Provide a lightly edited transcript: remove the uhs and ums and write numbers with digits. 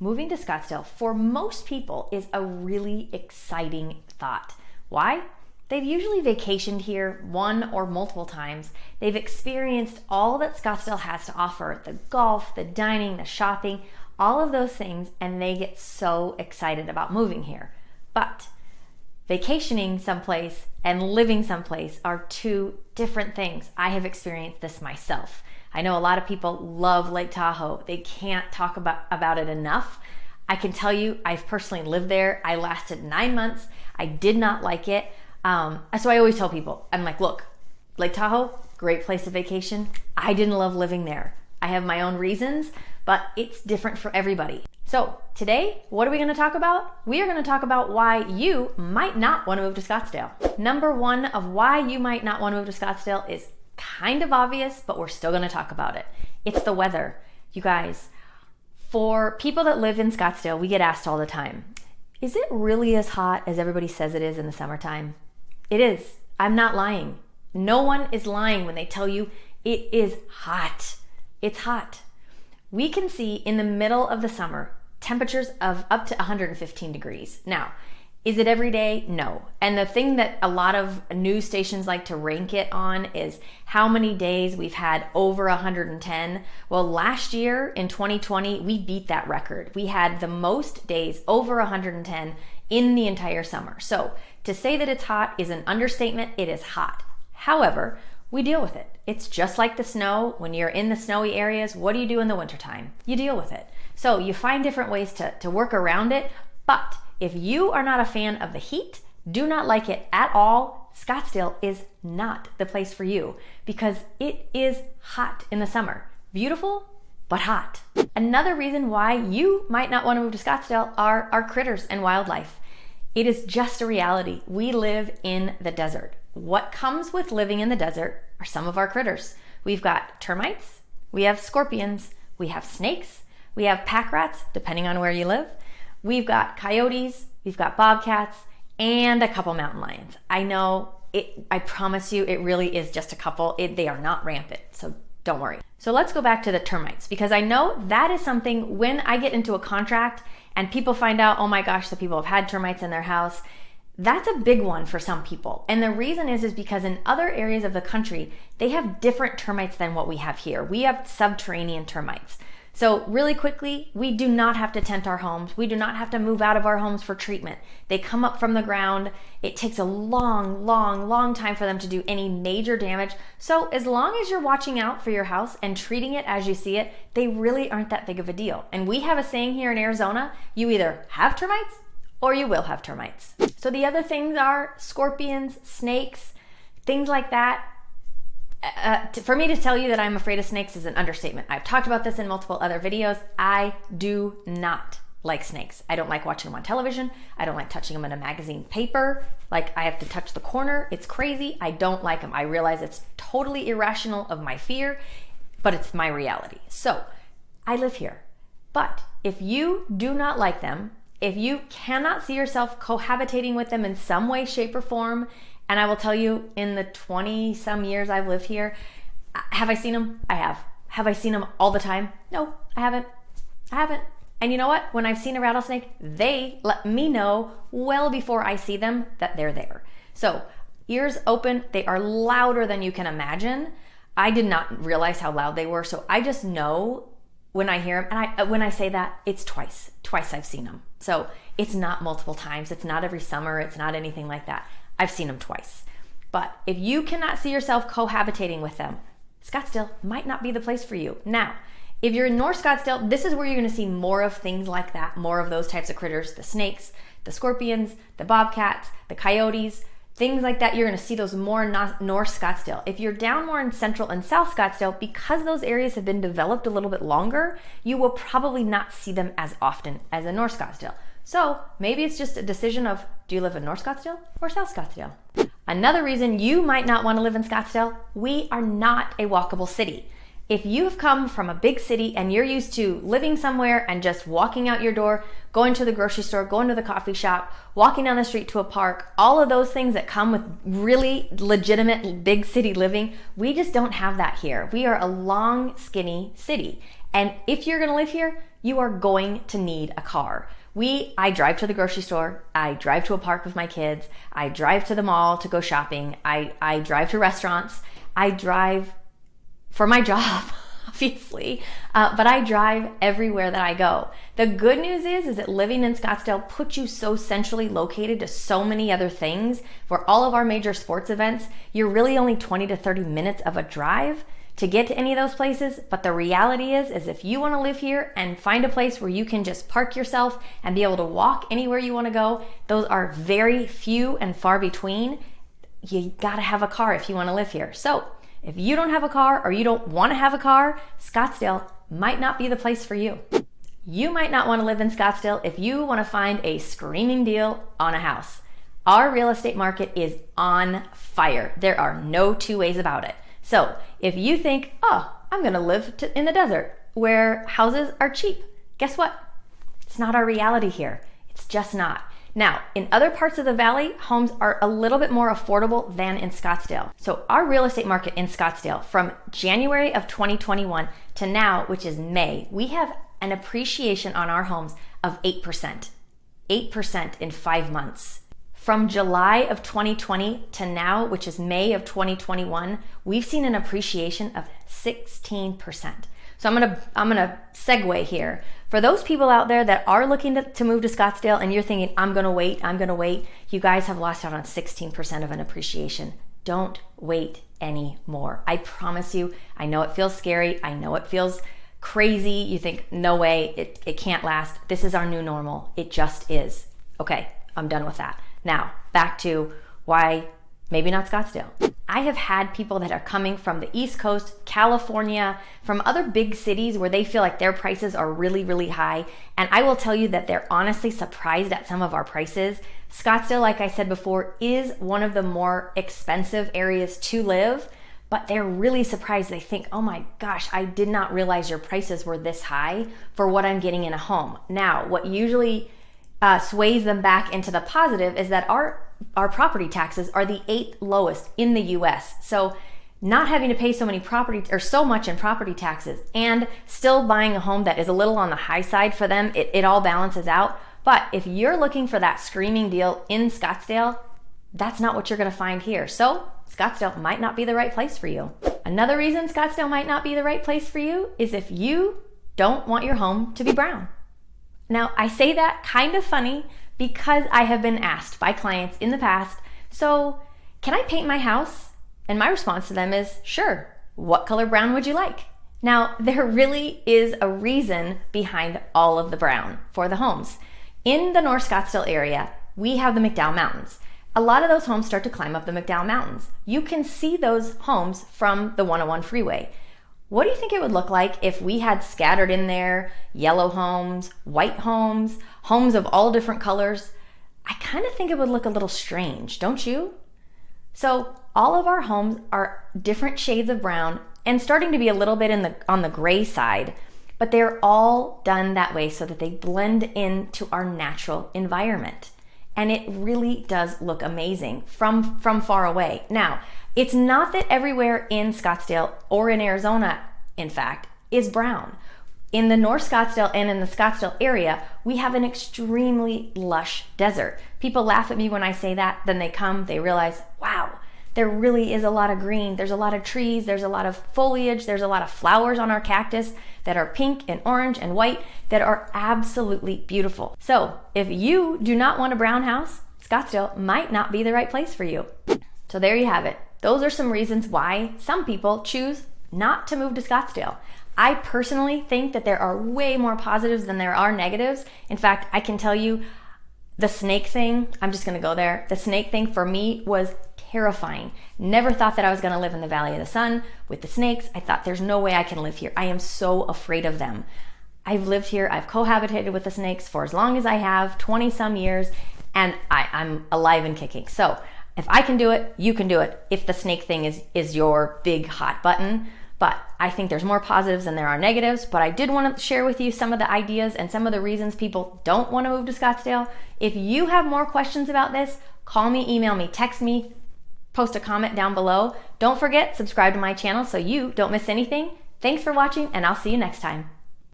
Moving to Scottsdale for most people is a really exciting thought. Why? They've usually vacationed here one or multiple times. They've experienced all that Scottsdale has to offer, the golf, the dining, the shopping, all of those things, and they get so excited about moving here. But vacationing someplace and living someplace are two different things. I have experienced this myself. I know a lot of people love Lake Tahoe. They can't talk about it enough. I can tell you, I've personally lived there. I lasted 9 months. I did not like it. So I always tell people, I'm like, look, Lake Tahoe, great place to vacation. I didn't love living there. I have my own reasons, but it's different for everybody. So today, what are we going to talk about? We are going to talk about why you might not want to move to Scottsdale. Number one of why you might not want to move to Scottsdale is kind of obvious, but we're still going to talk about it. It's the weather. You guys, for people that live in Scottsdale, we get asked all the time, is it really as hot as everybody says it is in the summertime? It is. I'm not lying. No one is lying when they tell you it is hot. It's hot. We can see in the middle of the summer temperatures of up to 115 degrees. Now, is it every day? No. And the thing that a lot of news stations like to rank it on is how many days we've had over 110. Well, last year in 2020, we beat that record. We had the most days over 110 in the entire summer. So to say that it's hot is an understatement. It is hot. However, we deal with it. It's just like the snow. When you're in the snowy areas, what do you do in the wintertime? You deal with it. So you find different ways to work around it. But if you are not a fan of the heat, do not like it at all, Scottsdale is not the place for you because it is hot in the summer. Beautiful, but hot. Another reason why you might not want to move to Scottsdale are our critters and wildlife. It is just a reality. We live in the desert. What comes with living in the desert are some of our critters. We've got termites, we have scorpions, we have snakes, we have pack rats, depending on where you live. We've got coyotes, we've got bobcats, and a couple mountain lions. I know, I promise you, it really is just a couple. They are not rampant, so don't worry. So let's go back to the termites, because I know that is something when I get into a contract and people find out, oh my gosh, the people have had termites in their house, that's a big one for some people. And the reason is because in other areas of the country, they have different termites than what we have here. We have subterranean termites. So really quickly, we do not have to tent our homes. We do not have to move out of our homes for treatment. They come up from the ground. It takes a long time for them to do any major damage. So as long as you're watching out for your house and treating it as you see it, they really aren't that big of a deal. And we have a saying here in Arizona, you either have termites or you will have termites. So the other things are scorpions, snakes, things like that. For me to tell you that I'm afraid of snakes is an understatement. I've talked about this in multiple other videos. I do not like snakes. I don't like watching them on television. I don't like touching them in a magazine paper. Like I have to touch the corner. It's crazy. I don't like them. I realize it's totally irrational of my fear, but it's my reality. So I live here. But if you do not like them, if you cannot see yourself cohabitating with them in some way, shape, or form, and I will tell you, in the 20 some years I've lived here, have I seen them? I have. Have I seen them all the time? No, I haven't. And you know what? When I've seen a rattlesnake, they let me know well before I see them that they're there. So ears open, they are louder than you can imagine. I did not realize how loud they were. So I just know when I hear them, and when I say that, it's twice I've seen them. So it's not multiple times. It's not every summer. It's not anything like that. I've seen them twice. But if you cannot see yourself cohabitating with them, Scottsdale might not be the place for you. Now, if you're in North Scottsdale, this is where you're gonna see more of things like that, more of those types of critters, the snakes, the scorpions, the bobcats, the coyotes, things like that. You're gonna see those more in North Scottsdale. If you're down more in Central and South Scottsdale, because those areas have been developed a little bit longer, you will probably not see them as often as in North Scottsdale. So maybe it's just a decision of, do you live in North Scottsdale or South Scottsdale? Another reason you might not want to live in Scottsdale, we are not a walkable city. If you've come from a big city and you're used to living somewhere and just walking out your door, going to the grocery store, going to the coffee shop, walking down the street to a park, all of those things that come with really legitimate big city living, we just don't have that here. We are a long, skinny city. And if you're gonna live here, you are going to need a car. I drive to the grocery store. I drive to a park with my kids. I drive to the mall to go shopping. I drive to restaurants. I drive for my job, obviously, but I drive everywhere that I go. The good news is that living in Scottsdale puts you so centrally located to so many other things. For all of our major sports events, you're really only 20 to 30 minutes of a drive to get to any of those places. But the reality is if you want to live here and find a place where you can just park yourself and be able to walk anywhere you want to go, those are very few and far between. You gotta have a car if you want to live here. So if you don't have a car or you don't want to have a car, Scottsdale might not be the place for you. You might not want to live in Scottsdale if you want to find a screaming deal on a house. Our real estate market is on fire. There are no two ways about it. So if you think, oh, I'm going to live in the desert where houses are cheap, guess what? It's not our reality here. It's just not. Now, in other parts of the valley, homes are a little bit more affordable than in Scottsdale. So our real estate market in Scottsdale from January of 2021 to now, which is May, we have an appreciation on our homes of 8%. 8% in 5 months. From July of 2020 to now, which is May of 2021, we've seen an appreciation of 16%. So I'm gonna segue here. For those people out there that are looking to move to Scottsdale and you're thinking, I'm gonna wait, you guys have lost out on 16% of an appreciation. Don't wait anymore. I promise you, I know it feels scary. I know it feels crazy. You think, no way, it can't last. This is our new normal. It just is. Okay, I'm done with that. Now, back to why maybe not Scottsdale. I have had people that are coming from the East Coast, California, from other big cities where they feel like their prices are really, really high. And I will tell you that they're honestly surprised at some of our prices. Scottsdale, like I said before, is one of the more expensive areas to live, but they're really surprised. They think, oh my gosh, I did not realize your prices were this high for what I'm getting in a home. Now, what usually sways them back into the positive is that our property taxes are the 8th lowest in the US. So not having to pay so much in property taxes and still buying a home that is a little on the high side for them, it all balances out. But if you're looking for that screaming deal in Scottsdale, that's not what you're gonna find here. So Scottsdale might not be the right place for you. Another reason Scottsdale might not be the right place for you is if you don't want your home to be brown. Now, I say that kind of funny because I have been asked by clients in the past, so can I paint my house? And my response to them is, sure. What color brown would you like? Now, there really is a reason behind all of the brown for the homes. In the North Scottsdale area, we have the McDowell Mountains. A lot of those homes start to climb up the McDowell Mountains. You can see those homes from the 101 freeway. What do you think it would look like if we had scattered in there yellow homes, white homes, homes of all different colors? I kind of think it would look a little strange, don't you? So all of our homes are different shades of brown and starting to be a little bit on the gray side, but they're all done that way so that they blend into our natural environment. And it really does look amazing from far away. Now, it's not that everywhere in Scottsdale or in Arizona, in fact, is brown. In the North Scottsdale and in the Scottsdale area, we have an extremely lush desert. People laugh at me when I say that, then they come, they realize, wow, there really is a lot of green. There's a lot of trees, there's a lot of foliage, there's a lot of flowers on our cactus that are pink and orange and white that are absolutely beautiful. So if you do not want a brown house, Scottsdale might not be the right place for you. So there you have it. Those are some reasons why some people choose not to move to Scottsdale. I personally think that there are way more positives than there are negatives. In fact, I can tell you the snake thing, I'm just gonna go there. The snake thing for me was terrifying. Never thought that I was gonna live in the Valley of the Sun with the snakes. I thought there's no way I can live here. I am so afraid of them. I've lived here, I've cohabitated with the snakes for as long as I have, 20 some years, and I'm alive and kicking. So if I can do it, you can do it if the snake thing is your big hot button. But I think there's more positives than there are negatives. But I did want to share with you some of the ideas and some of the reasons people don't want to move to Scottsdale. If you have more questions about this, call me, email me, text me, post a comment down below. Don't forget, subscribe to my channel so you don't miss anything. Thanks for watching, and I'll see you next time.